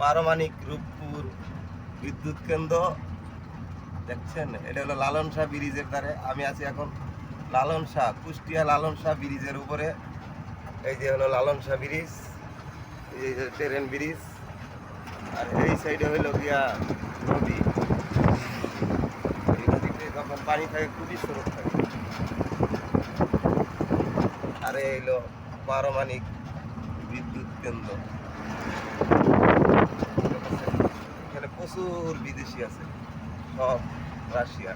পারমাণবিক রূপপুর বিদ্যুৎ কেন্দ্র দেখছেন, এটা হলো লালন শাহ ব্রিজের ধারে। আমি আছি এখন লালন শাহ, কুষ্টিয়া লালন শাহ ব্রিজের উপরে। এই যে হলো লালন শাহ ব্রিজ, এই যে ট্রেন ব্রিজ, আর এই সাইডে হইলো গিয়া নদী। এই নদীতে যখন পানি থাকে খুবই স্রোত থাকে। আর এই হইলো পারমাণবিক বিদ্যুৎ কেন্দ্র। এখানে প্রচুর বিদেশি আছে, সব রাশিয়া।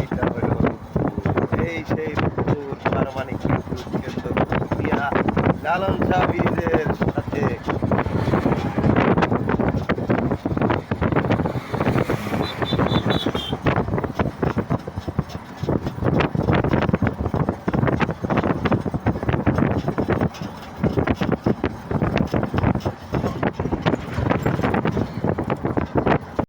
এইটা হলো এই সেই পারমাণবিক বিদ্যুৎ কেন্দ্র কুষ্টিয়া লালন শাহ